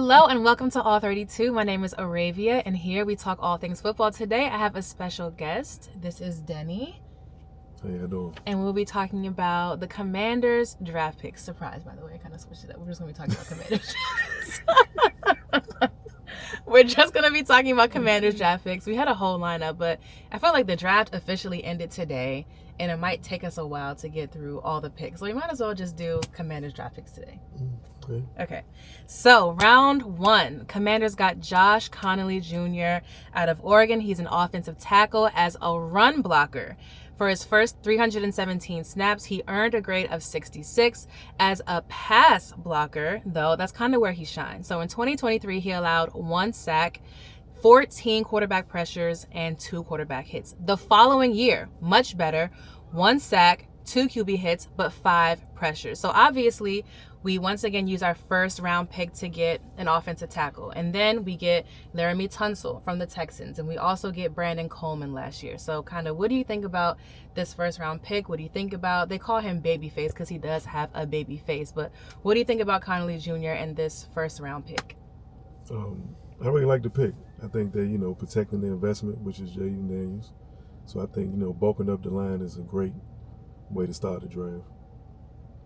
Hello and welcome to All 32. My name is Aravia and here we talk all things football. Today I have a special guest. This is Denny. How you doing? And we'll be talking about the Commanders draft picks. Surprise, by the way, I kind of switched it up. We're just going to be talking about Commanders. We're just going to be talking about Commanders draft picks. We had a whole lineup, but I felt like the draft officially ended today and it might take us a while to get through all the picks. So we might as well just do Commanders draft picks today. Okay. So round one, Commanders got Josh Connelly Jr. out of Oregon. He's an offensive tackle as a run blocker. For his first 317 snaps, he earned a grade of 66. As a pass blocker, though, that's kind of where he shines. So in 2023, he allowed 1 sack, 14 quarterback pressures, and 2 quarterback hits. The following year, much better, 1 sack, 2 QB hits, but 5 pressures. So obviously, we once again use our first round pick to get an offensive tackle. And then we get Laramie Tonsel from the Texans. And we also get Brandon Coleman last year. So kind of what do you think about this first round pick? What do you think about, they call him babyface because he does have a baby face. But what do you think about Connelly Jr. and this first round pick? I really like the pick. I think that, protecting the investment, which is Jaylen Daniels. So I think, bulking up the line is a great way to start the draft.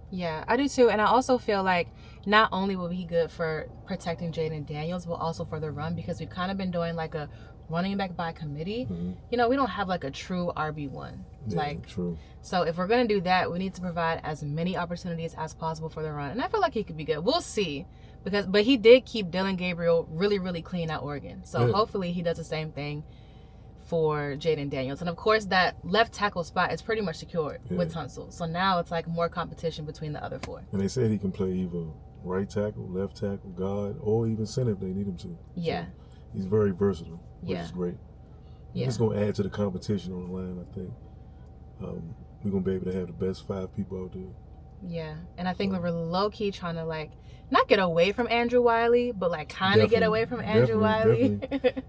Yeah, I do too. And I also feel like not only will he be good for protecting Jaylen Daniels, but also for the run because we've kind of been doing like a running back by committee. Mm-hmm. We don't have like a true RB1. Yeah, true. So if we're going to do that, we need to provide as many opportunities as possible for the run. And I feel like he could be good. We'll see. But he did keep Dylan Gabriel really, really clean at Oregon. So hopefully he does the same thing for Jaylen Daniels. And of course that left tackle spot is pretty much secured with Tonsel. So now it's like more competition between the other 4. And they said he can play either right tackle, left tackle, guard, or even center if they need him to. Yeah. So he's very versatile, which is great. Yeah. It's going to add to the competition on the line, I think. We're going to be able to have the best 5 people out there. Yeah. And I think we're low-key trying to like not get away from Andrew Wiley, but like kind of get away from Andrew Wiley.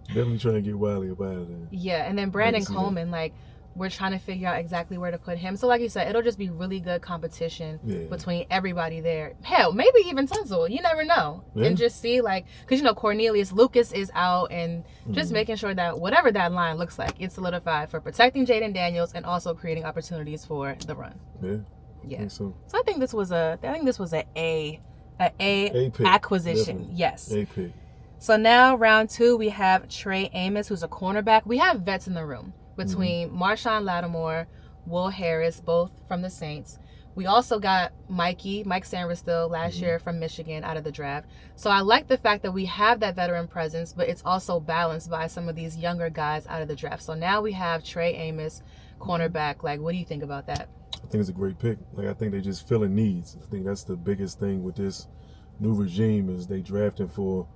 Definitely trying to get Wiley up out of there. Yeah, and then Brandon Coleman, like we're trying to figure out exactly where to put him. So like you said, it'll just be really good competition between everybody there. Hell, maybe even Tonsel. You never know. Yeah. And just see like, because Cornelius Lucas is out and just making sure that whatever that line looks like, it's solidified for protecting Jaylen Daniels and also creating opportunities for the run. Yeah. So I think this was a pick. Acquisition. Definitely. Yes. A pick. So now round 2, we have Trey Amos, who's a cornerback. We have vets in the room between Marshawn Lattimore, Will Harris, both from the Saints. We also got Mike Sanderstill last year from Michigan out of the draft. So I like the fact that we have that veteran presence, but it's also balanced by some of these younger guys out of the draft. So now we have Trey Amos, cornerback. Like, what do you think about that? I think it's a great pick. I think they just filling needs. I think that's the biggest thing with this new regime is they drafting for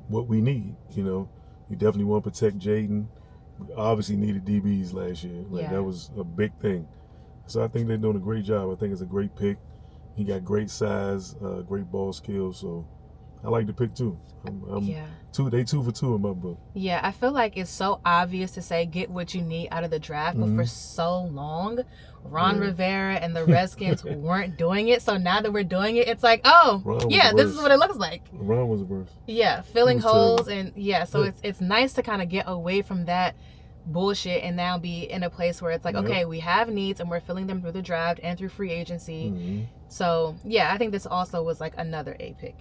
what we need. You definitely want to protect Jayden. We obviously needed DBs last year. That was a big thing. So I think they're doing a great job. I think it's a great pick. He got great size, great ball skills. So I like the pick too. They 2 for 2 in my book. Yeah, I feel like it's so obvious to say get what you need out of the draft, but for so long, Ron Rivera and the Redskins weren't doing it. So now that we're doing it, it's like, this is what it looks like. Ron was the worst. Yeah, filling holes so it's nice to kind of get away from that bullshit and now be in a place where it's like, okay, we have needs and we're filling them through the draft and through free agency. So I think this also was like another A pick.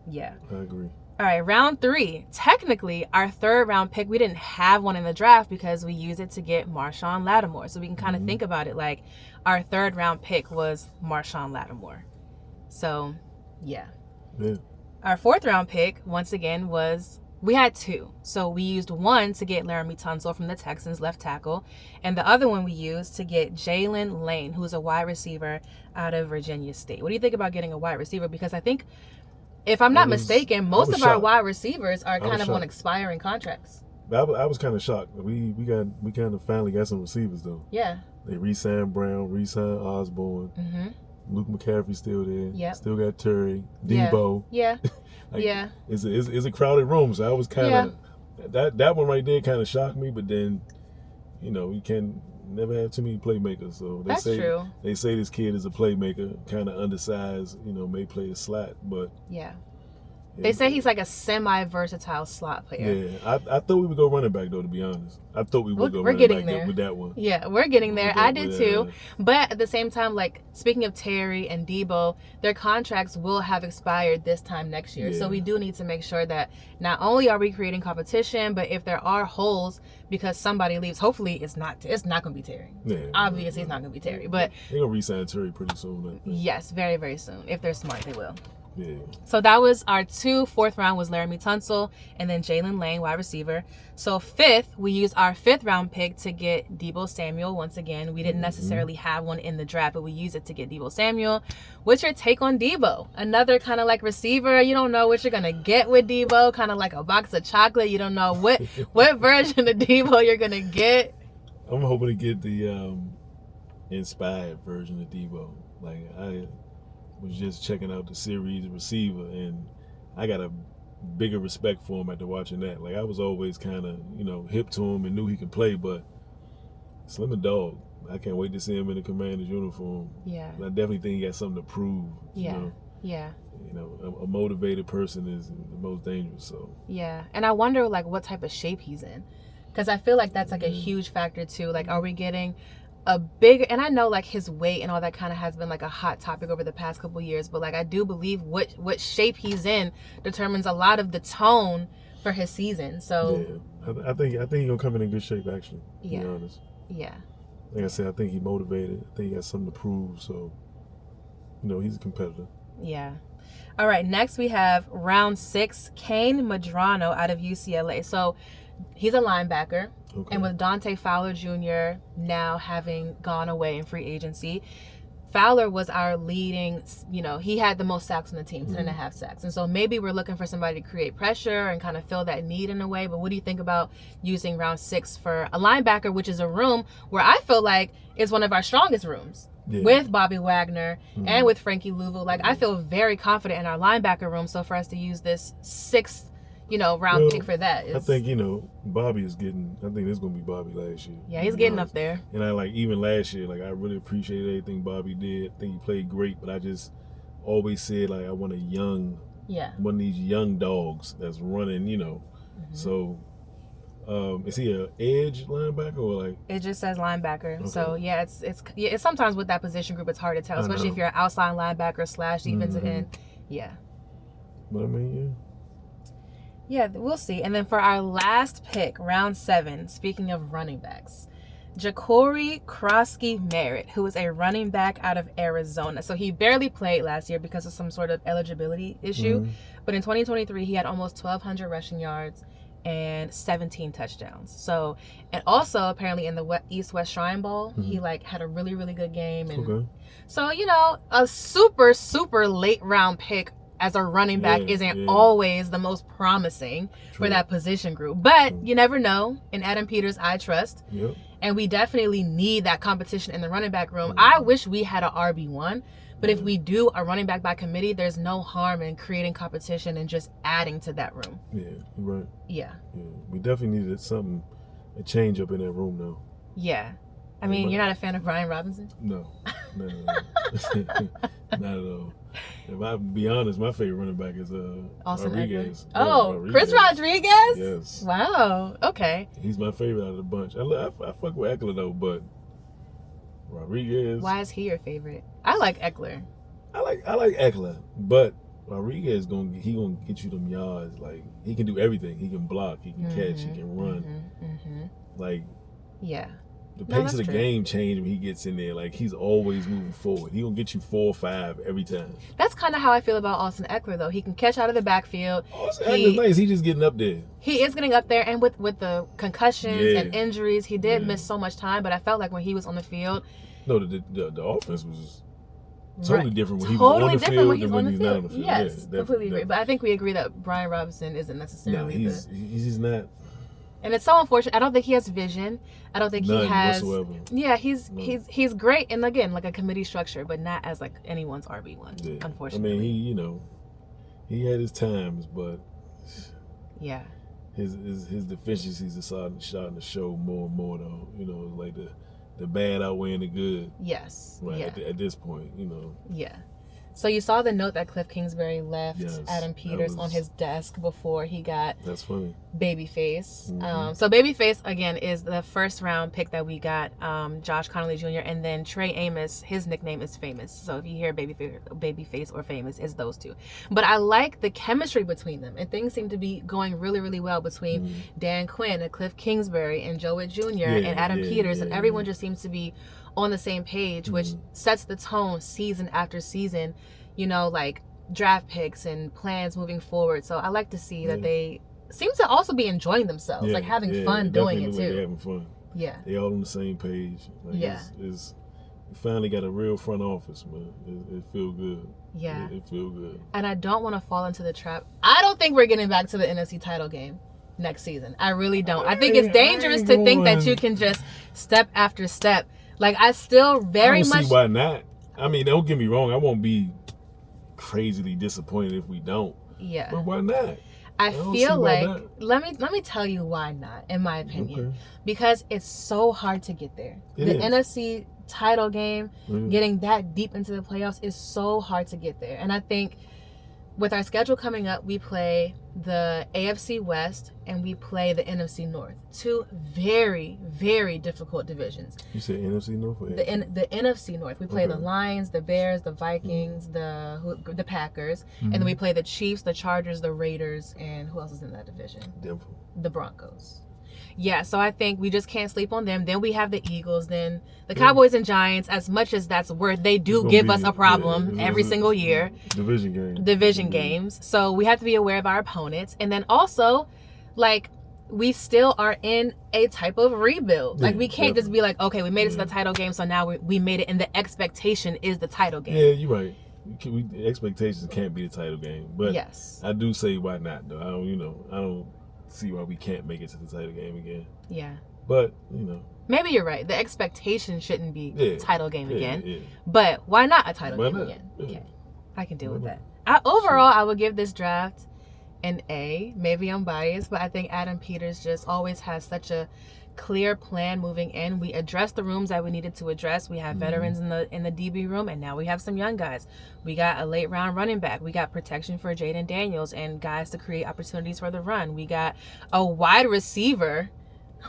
Yeah, I agree. All right, round 3. Technically, our 3rd round pick, we didn't have one in the draft because we used it to get Marshawn Lattimore. So we can kind of think about it like our 3rd round pick was Marshawn Lattimore. So, yeah. Our 4th round pick, once again, we had 2. So we used one to get Laramie Tonsel from the Texans, left tackle. And the other one we used to get Jaylen Lane, who's a wide receiver out of Virginia State. What do you think about getting a wide receiver? Because I think, if I'm not mistaken, most of our wide receivers are kind of on expiring contracts. I was kind of shocked. We kind of finally got some receivers though. Yeah. They re-signed Brown, re-signed Osborne. Luke McCaffrey's still there. Yeah. Still got Terry, Deebo. Yeah. It's a crowded room, so I was kind of that one right there kind of shocked me. But then, you can never have too many playmakers. So That's true. They say this kid is a playmaker, kind of undersized. May play a slot, but They say he's like a semi-versatile slot player. Yeah, I thought we would go running back though. To be honest, I thought we would go we're running getting back there with that one. Yeah, we're getting there. I did too. But at the same time, like speaking of Terry and Deebo, their contracts will have expired this time next year. So we do need to make sure that not only are we creating competition, but if there are holes because somebody leaves, hopefully it's not going to be Terry. Yeah, obviously it's not going to be Terry, but they're gonna re-sign Terry pretty soon. Yes, very very soon. If they're smart, they will. Yeah. So that was our 2. Fourth round was Laramie Tonsel and then Jaylen Lane, wide receiver. So 5th, we used our 5th round pick to get Deebo Samuel. Once again, we didn't necessarily have one in the draft, but we used it to get Deebo Samuel. What's your take on Deebo? Another kind of like receiver. You don't know what you're gonna get with Deebo. Kind of like a box of chocolate. You don't know what version of Deebo you're gonna get. I'm hoping to get the inspired version of Deebo. Like I was just checking out the series receiver, and I got a bigger respect for him after watching that. Like I was always kind of hip to him and knew he could play, but Slim a dog. I can't wait to see him in the Commander's uniform. Yeah, I definitely think he got something to prove. Yeah. A motivated person is the most dangerous. So yeah, and I wonder like what type of shape he's in, because I feel like that's like a huge factor too. Like, are we getting a big, and I know like his weight and all that kind of has been like a hot topic over the past couple years, but like I do believe what shape he's in determines a lot of the tone for his season. So I think he's gonna come in good shape actually. To be honest. Yeah. Like I said, I think he's motivated. I think he got something to prove. So he's a competitor. Yeah. All right. Next we have round 6, Kane Madano out of UCLA. So he's a linebacker. Okay. And with Dante Fowler Jr. now having gone away in free agency, Fowler was our leading, he had the most sacks on the team, 10.5 sacks. And so maybe we're looking for somebody to create pressure and kind of fill that need in a way. But what do you think about using round 6 for a linebacker, which is a room where I feel like is one of our strongest rooms with Bobby Wagner and with Frankie Louvu? Like, I feel very confident in our linebacker room. So for us to use this 6th round pick for that. I think, Bobby is getting, I think it's going to be Bobby last year. Yeah, he's getting up there. And I even last year, I really appreciated everything Bobby did. I think he played great, but I just always said, I want one of these young dogs that's running, So, is he an edge linebacker or It just says linebacker. Okay. So, it's sometimes with that position group, it's hard to tell, especially if you're an outside linebacker / defensive end. Yeah. But I mean, Yeah, we'll see. And then for our last pick, round 7, speaking of running backs, Jakori, Kroski, Merritt, who is a running back out of Arizona. So he barely played last year because of some sort of eligibility issue. But in 2023, he had almost 1,200 rushing yards and 17 touchdowns. So, and also apparently in the East-West Shrine Bowl, he had a really, really good game. And so, a super, super late round pick as a running back isn't always the most promising for that position group. But you never know. In Adam Peters, I trust. Yep. And we definitely need that competition in the running back room. I wish we had an RB1. But if we do a running back by committee, there's no harm in creating competition and just adding to that room. Yeah, you're right. Yeah. We definitely needed a change up in that room though. Yeah. I mean, you're not a fan of Brian Robinson? No. Not at all. If I be honest, my favorite running back is Rodriguez. Rodriguez. Chris Rodriguez? Yes. Wow. Okay. He's my favorite out of the bunch. I fuck with Eckler though, but Rodriguez. Why is he your favorite? I like Eckler. I like Eckler, but Rodriguez gonna get you them yards. Like, he can do everything. He can block. He can catch. He can run. Like, yeah. The pace of the game changed when he gets in there. Like, he's always moving forward. He gonna get you 4 or 5 every time. That's kind of how I feel about Austin Eckler, though. He can catch out of the backfield. Austin Eckler's nice. He's just getting up there. He is getting up there, and with the concussions and injuries, he did miss so much time. But I felt like when he was on the field, no, the offense was totally different when he was on the field than when he's not on the field. Yes, completely agree. But I think we agree that Brian Robinson isn't necessarily. No, he's just not. And it's so unfortunate. I don't think he has vision. I don't think he has. Whatsoever. Yeah, he's great, and again, like a committee structure, but not as like anyone's RB1. Yeah. Unfortunately, I mean, he had his times, but yeah, his deficiencies are starting to show more and more though. Like the bad outweighing the good. Yes. Right. Yeah. At this point, Yeah. So you saw the note that Cliff Kingsbury left Yes, Adam Peters on his desk before he got That's funny. Babyface. Mhm. So Babyface, again, is the first round pick that we got. Josh Connelly Jr. And then Trey Amos, his nickname is Famous. So if you hear Babyface or Famous, it's those two. But I like the chemistry between them. And things seem to be going really, really well between Dan Quinn and Cliff Kingsbury and Joe Witt Jr. and Adam Peters. And everyone just seems to be on the same page, which sets the tone season after season, you know, like draft picks and plans moving forward. So I like to see that they seem to also be enjoying themselves, like having fun doing it too. Like having fun. Yeah. They all on the same page. Like it's we finally got a real front office, man. It feel good. Yeah. It feel good. And I don't want to fall into the trap. I don't think we're getting back to the NFC title game next season. I really don't. I think it's dangerous to think that you can just step after step. Like, I still very much... see why not. I mean, don't get me wrong. I won't be crazily disappointed if we don't. Yeah. But why not? I feel like... Let me tell you why not, in my opinion. Okay. Because it's so hard to get there. The NFC title game, getting that deep into the playoffs is so hard to get there. And I think with our schedule coming up, we play the AFC West and we play the NFC North. Two very, very difficult divisions. You said NFC North or AFC? The NFC North. We play the Lions, the Bears, the Vikings, the Packers, and then we play the Chiefs, the Chargers, the Raiders, and who else is in that division? Denver. The Broncos. Yeah, so I think we just can't sleep on them. Then we have the Eagles. Then the Cowboys and Giants, as much as that's worth, they do give us a problem every single year. Division games. So we have to be aware of our opponents. And then also, like, we still are in a type of rebuild. Like, we can't just be like, okay, we made it to the title game, so now we made it, and the expectation is the title game. Yeah, you're right. Expectations can't be the title game. But I do say why not, though. I don't see why we can't make it to the title game again. Yeah. But, maybe you're right. The expectation shouldn't be title game again. Yeah. But why not a title game again? Yeah. Okay. I can deal with that. Overall, I would give this draft an A. Maybe I'm biased, but I think Adam Peters just always has such a clear plan moving in. We addressed the rooms that we needed to address. We have veterans in the DB room, and now we have some young guys. We got a late round running back. We got protection for Jaylen Daniels and guys to create opportunities for the run. We got a wide receiver,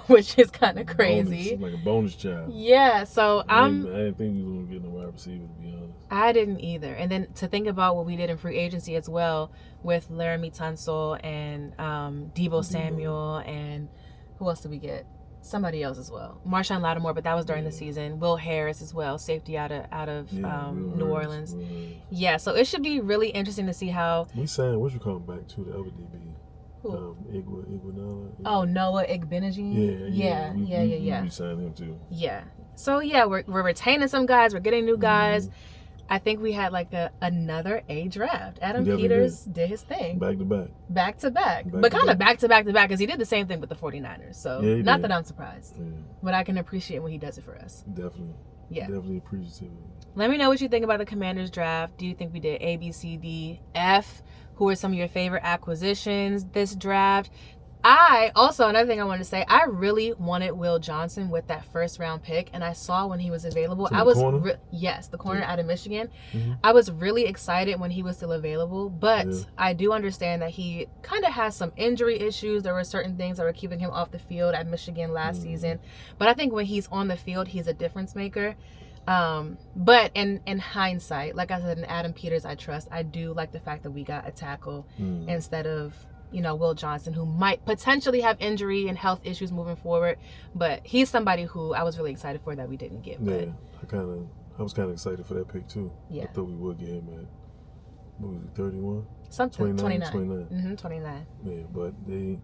which is kind of crazy. Like a bonus child. Yeah, so I didn't think we were going to get no wide receiver, to be honest. I didn't either. And then to think about what we did in free agency as well with Laramie Tonsel and Deebo Samuel, and who else did we get? Somebody else as well. Marshawn Lattimore, but that was during the season. Will Harris as well, safety out of New Orleans. Yeah, so it should be really interesting to see how... We signed, what you call him back to, the other DB? Iguodala. Oh, Noah Igbeneghu? Yeah. We signed him too. Yeah. So yeah, we're retaining some guys. We're getting new guys. I think we had like another A draft. Adam Peters did his thing. Back to back. But kind of back to back because he did the same thing with the 49ers. So not that I'm surprised. Yeah. But I can appreciate when he does it for us. Definitely. Yeah. Definitely appreciative. Let me know what you think about the Commanders draft. Do you think we did A, B, C, D, F? Who are some of your favorite acquisitions this draft? Another thing I wanted to say, I really wanted Will Johnson with that first round pick, and I saw when he was available. The corner out of Michigan. I was really excited when he was still available, but I do understand that he kind of has some injury issues. There were certain things that were keeping him off the field at Michigan last season, but I think when he's on the field, he's a difference maker. But in hindsight, like I said, in Adam Peters, I trust. I do like the fact that we got a tackle instead of Will Johnson, who might potentially have injury and health issues moving forward. But he's somebody who I was really excited for that we didn't get. Yeah, I was kind of excited for that pick too. Yeah. I thought we would get him at, what was it, 31? Something, 29. 29. Yeah, but they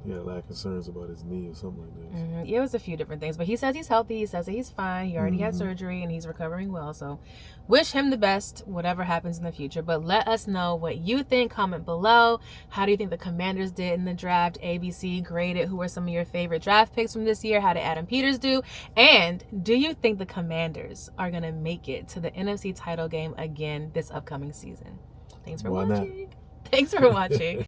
had a lot of concerns about his knee or something like that. It was a few different things, but he says he's healthy. He says that he's fine. He already had surgery and he's recovering well. So wish him the best, whatever happens in the future. But let us know what you think. Comment below. How do you think the Commanders did in the draft? ABC, grade it. Who are some of your favorite draft picks from this year? How did Adam Peters do? And do you think the Commanders are going to make it to the NFC title game again this upcoming season? Thanks for watching. Thanks for watching.